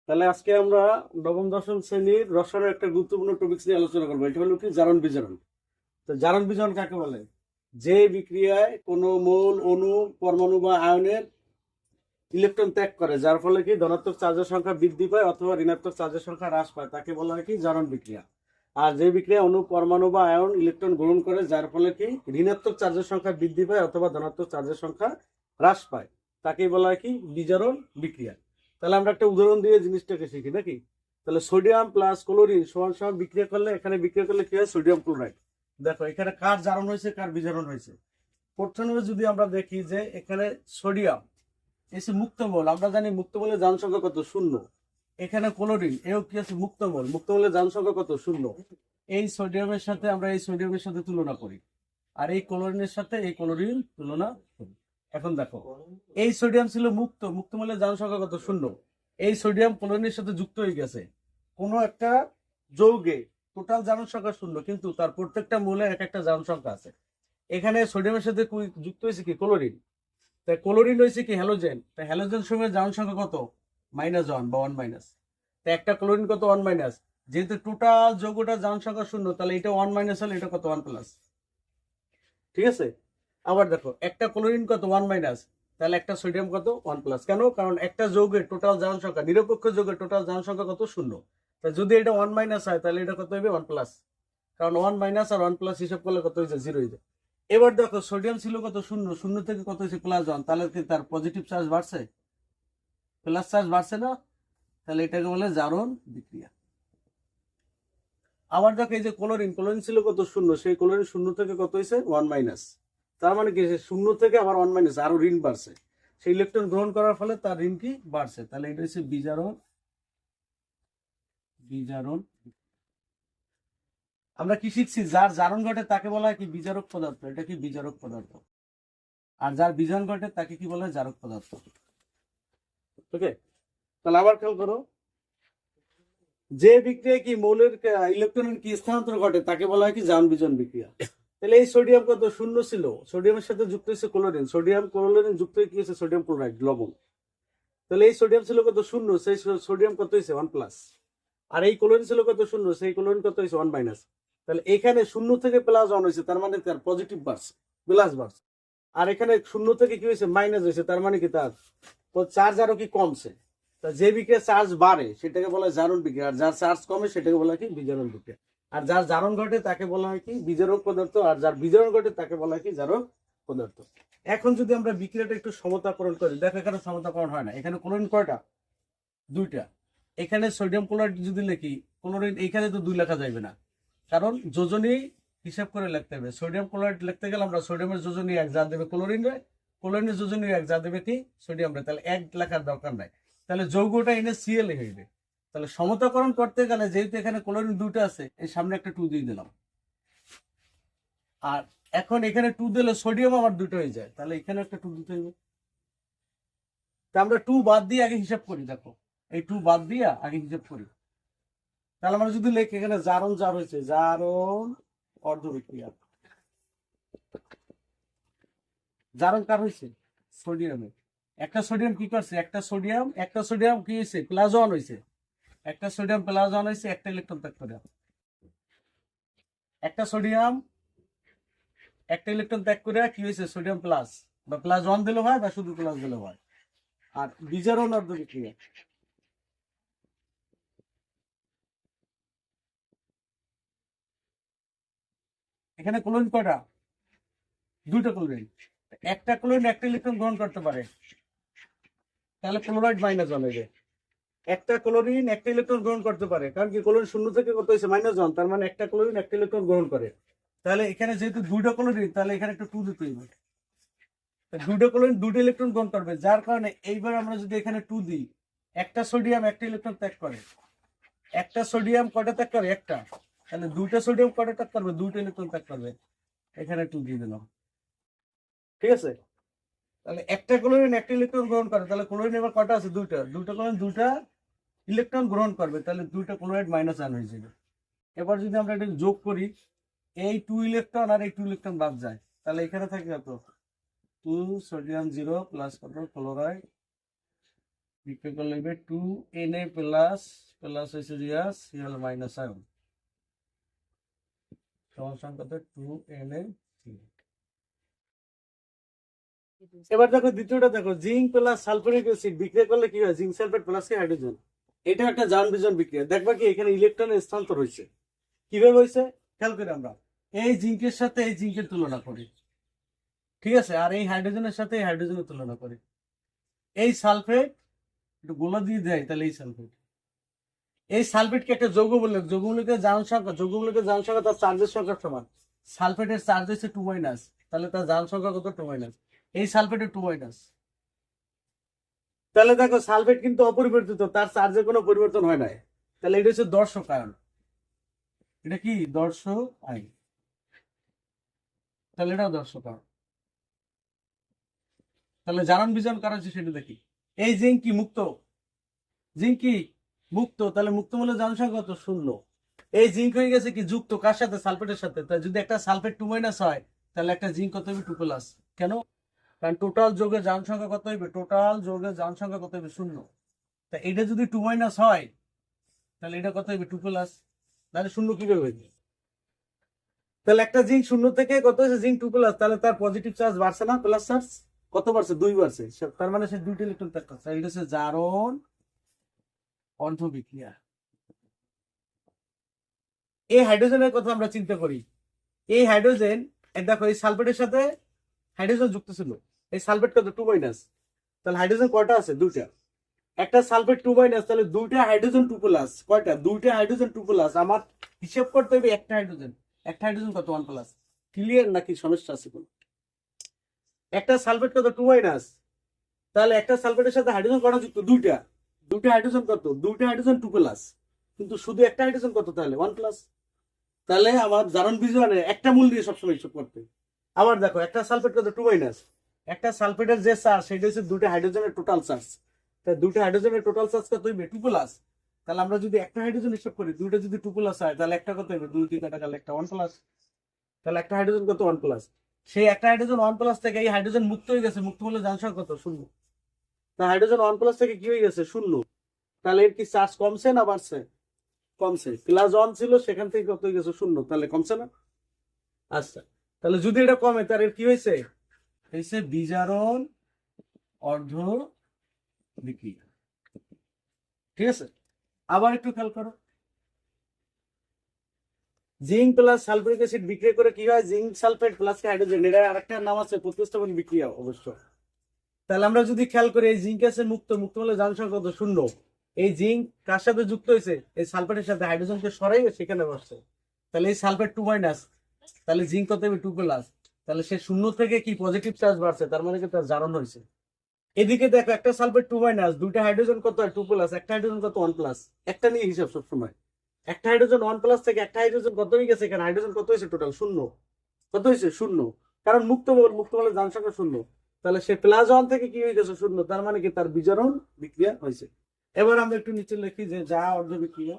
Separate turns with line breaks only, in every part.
তাহলে আজকে আমরা নবম দশম শ্রেণীর রসায়নের একটা গুরুত্বপূর্ণ টপিকস নিয়ে আলোচনা করবো। এটা হলো কি জারণ বিজারণ। তো জারণ বিজারণ কাকে বলে? যে বিক্রিয়ায় কোনো মৌল, অণু, পরমাণু বা আয়নের ইলেকট্রন ত্যাগ করে, যার ফলে কি ধনাত্মক চার্জের সংখ্যা বৃদ্ধি পায় অথবা ঋণাত্মক চার্জের সংখ্যা হ্রাস পায়, তাকে বলা হয় কি জারণ বিক্রিয়া। আর যে বিক্রিয়া অণু, পরমাণু বা আয়ন ইলেকট্রন গ্রহণ করে, যার ফলে কি ঋণাত্মক চার্জের সংখ্যা বৃদ্ধি পায় অথবা ধনাত্মক চার্জের সংখ্যা হ্রাস পায়, তাকেই বলা হয় কি বিজারণ বিক্রিয়া। তাহলে আমরা একটা উদাহরণ দিয়ে জিনিসটাকে শিখি নাকি? তাহলে সোডিয়াম প্লাস ক্লোরিন সমান সমান বিক্রিয়া করলে, এখানে বিক্রিয়া করলে কি হয়? Sodium chloride. দেখো এখানে কার জারণ হয়েছে, কার বিজারণ হয়েছে। প্রথমে যদি আমরা দেখি যে এখানে সোডিয়াম এসে মুক্তমল, আমরা জানি মুক্তমলের জারণ সংখ্যা কত? শূন্য। এখানে ক্লোরিন এও কি আছে? মুক্তমল। মুক্তমলের জারণ সংখ্যা কত? শূন্য। এই সোডিয়ামের সাথে আমরা এই সোডিয়ামের সাথে তুলনা করি, আর এই ক্লোরিনের সাথে এই ক্লোরিন তুলনা করি। এখন দেখো এই সোডিয়াম ছিল মুক্ত, মুক্তমলের জারণ সংখ্যা কত? শূন্য। এই সোডিয়াম ক্লোরিনের সাথে যুক্ত হয়ে গেছে। কোনো একটা যৌগে টোটাল জারণ সংখ্যা শূন্য, কিন্তু তার প্রত্যেকটা মৌলের এক একটা জারণ সংখ্যা আছে। এখানে সোডিয়ামের সাথে যুক্ত হয়েছে কি? ক্লোরিন। তাই ক্লোরিন হয়েছে কি? হ্যালোজেন। তাই হ্যালোজেন সময়ের জারণ সংখ্যা কত? -1 বা 1 তাই একটা ক্লোরিন কত? 1 যেহেতু টোটাল যৌগটার জারণ সংখ্যা শূন্য, তাহলে এটা 1 হলে এটা কত? 1+। ঠিক আছে। আবার দেখো একটা ক্লোরিন কত? 1 তাহলে একটা সোডিয়াম কত? 1+। কেন? কারণ একটা যৌগের টোটাল জারণ সংখ্যা, নিরপেক্ষ যৌগের টোটাল জারণ সংখ্যা কত? শূন্য। তাই যদি এটা 1 হয় তাহলে এটা কত হবে? 1+। কারণ 1 আর 1+ হিসাব করলে কত হয়েছে? 0 হয়ে যায়। এবার দেখো সোডিয়াম ছিল কত? শূন্য। শূন্য থেকে কত হয়েছে? +1। তাহলে কি তার পজিটিভ চার্জ বাড়ছে? প্লাস চার্জ বাড়ছে না? তাহলে এটাকে বলে জারণ বিক্রিয়া। আবার দেখো এই যে ক্লোরিন, ক্লোরিন ছিল কত? শূন্য। সেই ক্লোরিন শূন্য থেকে কত হয়েছে? 1 তার মানে কি? শূন্য থেকে আবার 1 আরো ঋণ বাড়ছে। সেই ইলেকট্রন গ্রহণ করার ফলে তার ঋণ কি? বাড়ছে। তাহলে এটা হচ্ছে বিজারণ বিজারণ। আমরা কি শিখছি? যার জারণ ঘটে তাকে বলা হয় কি? বিজারক পদার্থ। এটা কি? বিজারক পদার্থ। আর যার বিজারণ ঘটে তাকে কি বলা হয়? জারক পদার্থ। ওকে। তাহলে আবার খেয়াল করো, যে বিক্রিয়া কি মৌলের ইলেকট্রনের কি স্থানান্তর ঘটে, তাকে বলা হয় কি? জারণ বিজারণ বিক্রিয়া। তাহলে এই সোডিয়াম কত? শূন্য ছিল। সোডিয়ামের সাথে যুক্ত হয়েছে ক্লোরিন। সোডিয়াম ক্লোরিন যুক্ত হয়ে কি হয়েছে? সোডিয়াম ক্লোরাইড, লবণ। তাহলে এই সোডিয়াম ছিল কত? শূন্য। সেই সোডিয়াম কত হয়েছে? 1+। আর এই ক্লোরিন ছিল কত? শূন্য। সেই ক্লোরিন কত হয়েছে? 1-। তাহলে এখানে শূন্য থেকে +1 হয়েছে, তার মানে তার পজিটিভ বাড়ছে, প্লাস বাড়ছে। আর এখানে শূন্য থেকে কি হয়েছে? মাইনাস হয়েছে, তার মানে কি তার চার্জ আরো কি? কমছে। তা যে বিক্রিয়া চার্জ বাড়ে সেটাকে বলা হয় জারণ বিক্রিয়া, আর যার চার্জ কমে সেটাকে বলা হয় কি? বিজারণ বিক্রিয়া। আর যার জারণ ঘটে তাকে বলা হয় কি? বিজারক পদার্থ। আর যার বিজারণ ঘটে তাকে বলা হয় কি? জারক পদার্থ। এখন যদি আমরা বিক্রিয়াটা একটু সমতাকরণ করি, দেখো এখানে সমতাকরণ হয় না। এখানে ক্লোরিন কয়টা? 2টা। এখানে সোডিয়াম ক্লোরাইড যদি লিখি, ক্লোরিন এখানে তো 2 লেখা যাবে না, কারণ যোজনী হিসাব করে লিখতে হবে। সোডিয়াম ক্লোরাইড লিখতে গেলে আমরা সোডিয়ামের যোজনী 1 যা দেবে ক্লোরিন রে, ক্লোরিনের যোজনী 1 যা দেবে কি? সোডিয়াম রে। তাহলে 1 লেখার দরকার নাই। তাহলে যৌগটা এনে সিএল হইবে। তাহলে সমতাকরণ করতে গেলে যেহেতু এখানে ক্লোরিন 2টা আছে, এই সামনে একটা 2 দিয়ে দিলাম। আর এখন এখানে 2 দিলে সোডিয়াম আবার 2টা হয়ে যায়, তাহলে এখানে একটা 2 দিতে হবে। তা আমরা 2 বাদ দিয়ে আগে হিসাব করি। দেখো এই 2 বাদ দিয়ে আগে হিসাব করি। তাহলে আমরা যদি লেখি এখানে জারণ জার হয়েছে, জারণ অর্ধ বিক্রিয়া। জারণ কার হয়েছে? সোডিয়ামে। একটা সোডিয়াম কি করছে? একটা সোডিয়াম কি হয়েছে? +1 হয়েছে। একটা সোডিয়াম +1 হয়েছে, একটা ইলেকট্রন ত্যাগ করে। একটা সোডিয়াম একটা ইলেকট্রন ত্যাগ করে কি হয়েছে? সোডিয়াম প্লাস, বা +1 দিলে হয় বা শুধু প্লাস দিলে হয়। আর বিজারণ অর্ধ বিক্রিয়া, এখানে ক্লোরিন কয়টা? 2টা ক্লোরিন। একটা ক্লোরিন একটা ইলেকট্রন গ্রহণ করতে পারে, তাহলে ক্লোরাইড -1 হয়ে। একটা ক্লোরিন একটা ইলেকট্রন গ্রহণ করতে পারে, কারণ কি ক্লোরিন শূন্য থেকে কত হয়েছে? -1। তার মানে একটা ক্লোরিন একটা ইলেকট্রন গ্রহণ করে। তাহলে এখানে যেহেতু 2টা ক্লোরিন, তাহলে এখানে একটা 2 দিতে হবে। 2টা ক্লোরিন 2টা ইলেকট্রন গ্রহণ করবে, যার কারণে এইবার আমরা যদি এখানে 2 দিই, একটা সোডিয়াম একটা ইলেকট্রন ত্যাগ করে। একটা সোডিয়াম কয়টা ত্যাগ করে? একটা। তাহলে 2টা সোডিয়াম কয়টা ত্যাগ করবে? 2টা ইলেকট্রন ত্যাগ করবে। এখানে 2 দিয়ে দিলাম। ঠিক আছে। তাহলে একটা ক্লোরিন একটা ইলেকট্রন গ্রহণ করে, তাহলে ক্লোরিন এবার কয়টা আছে? 2টা। 2টা ক্লোরিন 2টা ইলেকট্রন গ্রহণ করবে, তাহলে 2টা ক্লোরাইড -1 হয়ে যাবে। এবার যদি আমরা এটা যোগ করি, এই 2 ইলেকট্রন আর এই 2 ইলেকট্রন বাদ যায়, তাহলে এখানে থাকে কত? 2 সোডিয়াম 0 প্লাস কত? ক্লোরাইড বিক্রিয়া করলে হবে 2Na প্লাস প্লাস হয়েছে জিয়াস সিএল মাইনাস আয়ন সমান সংখ্যা 2Na। এবার দেখো দ্বিতীয়টা দেখো, জিঙ্ক প্লাস সালফারিক অ্যাসিড বিক্রিয়া করলে কি হয়, জিঙ্ক সালফেট প্লাস কি হাইড্রোজেন। এটা একটা জারণ বিজারণ বিক্রিয়া। দেখবা কি এখানে ইলেকট্রনের স্থানান্তর হয়েছে। কিভাবে হয়েছে খেয়াল করি আমরা, এই জিঙ্কের সাথে এই জিঙ্কের তুলনা করি, ঠিক আছে, আর এই হাইড্রোজেনের সাথে এই হাইড্রোজেনের তুলনা করি। এই সালফেট একটু গোলা দিয়ে দেয়, তাহলে এই সালফেটকে একটা যৌগমূলক, যৌগমূলকের জারণ সংখ্যা, যৌগমূলকের জারণ সংখ্যা তার চার্জের সংখ্যার সমান। সালফেটের চার্জ হচ্ছে 2 তাহলে তার জারণ সংখ্যা কত 2 এই সালফেটের 2 তাহলে দেখো সালফেট কিন্তু অপরিবর্তিত, তার চার্জের কোনো পরিবর্তন হয় নাই। তাহলে এটা হচ্ছে দর্শক আয়ন, এটা কি দর্শক আয়ন, তাহলে এটাও দর্শক আয়ন। তাহলে জারণ বিজারণ কারা হচ্ছে সেটা দেখি। এই জিঙ্ক কি মুক্ত, জিঙ্ক কি মুক্ত, তাহলে মুক্ত মূল্য জারণ সংখ্যা কত 0। এই জিঙ্ক হয়ে গেছে কি যুক্ত কার সাথে, সালফেটের সাথে। তাই যদি একটা সালফেট 2 হয় তাহলে একটা জিঙ্ক কত হবে 2+। কেন, কারণ টোটাল যৌগের জারণ সংখ্যা কত হবে, টোটাল যৌগের জারণ সংখ্যা কত হবে 0। তা এটা যদি 2- হয় তাহলে এটা কত হবে 2+। তাহলে 0 কিভাবে হয়েছে, তাহলে একটা জিঙ্ক 0 থেকে কত হয়েছে জিঙ্ক 2+, তাহলে তার পজিটিভ চার্জ বাড়ছে না, প্লাস চার্জ কত বাড়ছে 2 বাড়ছে, তার মানে সে 2টি ইলেকট্রন ত্যাগ করছে। এটা হচ্ছে জারণ অর্ধবিক্রিয়া। এই হাইড্রোজেনের কথা আমরা চিন্তা করি, এই হাইড্রোজেন দেখো এই সালফেটের সাথে হাইড্রোজেন যুক্ত ছিল, এই সালফেট কত 2-, তাহলে হাইড্রোজেন কয়টা আছে 2টা। একটা সালফেট 2-, তাহলে 2টা হাইড্রোজেন 2+, কয়টা 2টা হাইড্রোজেন 2+। আমার হিসেব করতে হবে একটা হাইড্রোজেন, একটা হাইড্রোজেন কত 1+। ক্লিয়ার নাকি সমস্যা আছে কোন, একটা সালফেট কত 2-, তাহলে একটা সালফেটের সাথে হাইড্রোজেন কয়টা যুক্ত 2টা, 2টা হাইড্রোজেন কত 2টা হাইড্রোজেন 2+, কিন্তু শুধু একটা হাইড্রোজেন কত তাহলে 1+। তাহলে আমার জারণ বিজারণে একটা মূল দিয়ে সবসময় হিসাব করতে। আবার দেখো একটা সালফেট কত 2-, একটা সালফেটের যে চার্জ সেটা হচ্ছে 2টা হাইড্রোজেনের টোটাল চার্জ। তাই 2টা হাইড্রোজেনের টোটাল চার্জ কত হইবে 2+। তাহলে আমরা যদি একটা হাইড্রোজেন হিসাব করি, 2টা যদি 2+ হয় তাহলে একটা কত হইবে 2 কাটা গেলে একটা 1+। তাহলে একটা হাইড্রোজেন কত 1+। সেই একটা হাইড্রোজেন 1+ থেকে এই হাইড্রোজেন মুক্ত হয়ে গেছে, মুক্ত হলে জারণ সংখ্যা কত 0। তা হাইড্রোজেন 1+ থেকে কি হয়ে গেছে 0, তাহলে এর কি চার্জ কমছে না বাড়ছে, কমছে। +1 ছিল সেখান থেকে কত হয়ে গেছে 0, তাহলে কমছে না। আচ্ছা, তাহলে যদি এটা কমে তাহলে কি হয়েছে, হয়েছে বিজারণ অর্ধ বিক্রিয়া। ঠিক আছে, আবার একটু খেয়াল করো, জিঙ্ক প্লাস সালফারিক অ্যাসিড বিক্রিয়া করে কি হয়, জিঙ্ক সালফেট প্লাস হাইড্রোজেন, এটা আরেকটা নাম আছে প্রতিস্থাপন বিক্রিয়া অবশ্য। তাহলে আমরা যদি খেয়াল করি এই জিঙ্ক আছে মুক্ত, মুক্ত হলে জারণ সংখ্যা কত 0। এই জিঙ্ক কার সাথে যুক্ত হয়েছে, এই সালফেটের সাথে, হাইড্রোজেনকে সরাই সেখানে বসছে। তাহলে এই সালফেট 2-, তাহলে জিঙ্ক কত হবে 2+। তাহলে সে 0 থেকে কি পজিটিভ চার্জ বাড়ছে, তার মানে কি তার জারণ হয়েছে। এদিকে দেখো একটা সালফেট 2-, 2টা হাইড্রোজেন কত হয় 2+, একটা হাইড্রোজেন কত 1+। একটা নিয়ে হিসাব সবসময়, একটা হাইড্রোজেন 1+ থেকে একটা হাইড্রোজেন কত হয়ে গেছে, এখানে হাইড্রোজেন কত হয়েছে টোটাল 0, কত হয়েছে 0, কারণ মুক্ত বল, মুক্ত বলে জারণ সংখ্যা 0। তাহলে সে +1 থেকে কি হয়ে গেছে 0, তার মানে কি তার বিজারণ বিক্রিয়া হয়েছে। এবার আমরা একটু নিচে লিখি যে যা অর্ধ বিক্রিয়া,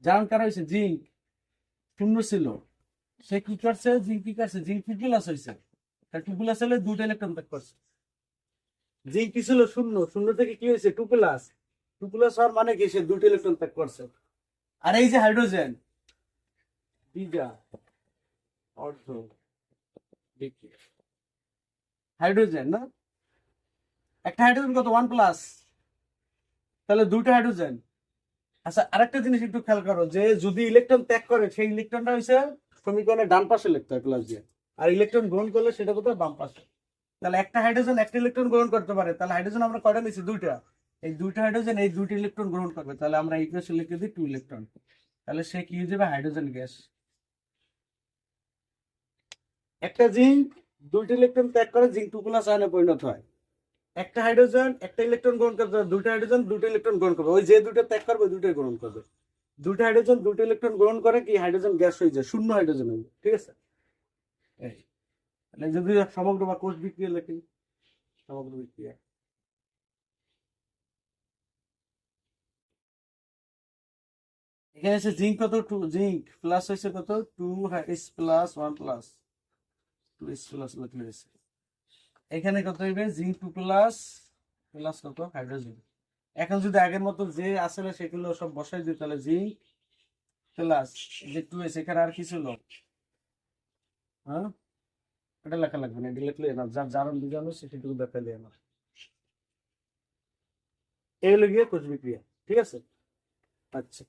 জারণ কারা হয়েছে জিঙ্ক 0 ছিল, সে কি করছে জিঙ্ক কি করছে, জিঙ্ক 2+ হয়েছে, 2+ হলে 2টা ইলেকট্রন ত্যাগ করছে। জিঙ্ক কি ছিল 0, 0 থেকে কি হয়েছে 2+, 2+ হওয়ার মানে কি সে 2টা ইলেকট্রন ত্যাগ করছে। আর এই যে হাইড্রোজেন বিজা অর্ধ বিক্রিয়া, হাইড্রোজেন না, একটা হাইড্রোজেন কত 1+, তাহলে 2টা হাইড্রোজেন। আচ্ছা আরেকটা জিনিস একটু খেয়াল করো, যে যদি ইলেকট্রন ত্যাগ করে সেই ইলেকট্রনটা হয়েছে সমীকরণে ডান পাশে লিখতে হয় প্লাস দিয়ে, আর ইলেকট্রন গ্রহণ করলে সেটা কোথায় বাম পাশে। তাহলে একটা হাইড্রোজেন একটা ইলেকট্রন গ্রহণ করতে পারে, তাহলে হাইড্রোজেন আমরা কয়টা নিচ্ছি 2টা, এই 2টা হাইড্রোজেন এই 2টি ইলেকট্রন গ্রহণ করবে, তাহলে আমরা ইকুয়েশন লিখে দিই 2 ইলেকট্রন। তাহলে সে কি হয়ে যাবে হাইড্রোজেন গ্যাস। একটা জিঙ্ক 2টি ইলেকট্রন ত্যাগ করে জিঙ্ক 2+ আয়নে পরিণত হয়। একটা হাইড্রোজেন একটা ইলেকট্রন গ্রহণ করতে হবে, 2টা হাইড্রোজেন 2টা ইলেকট্রন গ্রহণ করবে, ওই যে 2টা ত্যাগ করবে 2টাই গ্রহণ করবে। 2টা হাইড্রোজেন 2টা ইলেকট্রন গ্রহণ করে কি হাইড্রোজেন গ্যাস হয়ে যায়, 0 হাইড্রোজেন হয়ে যায়। ঠিক আছে, এই তাহলে যদি সমগ্র বা কোষ বিক্রিয়া লিখি, সমগ্র বিক্রিয়া, এখানে এসে জিঙ্ক কত 2, জিঙ্ক প্লাস হয়েছে কত 2 H+1+, 2H+ লিখে হয়েছে। এখানে কত হইবে জিঙ্ক 2 প্লাস প্লাস কত হাইড্রোজেন। এখন যদি আগের মতো যে আসলে সেগুলো সব বসাই দিই তাহলে জিঙ্ক প্লাস যে 2s এখানে আর কি ছিল, হ্যাঁ এটা লেখা লাগবে না, এটা লিখলে না, যার জারণ বিজারণ সেটুকু দেখাইলে না। এই হলো গিয়ে কোষ বিক্রিয়া, ঠিক আছে। আচ্ছা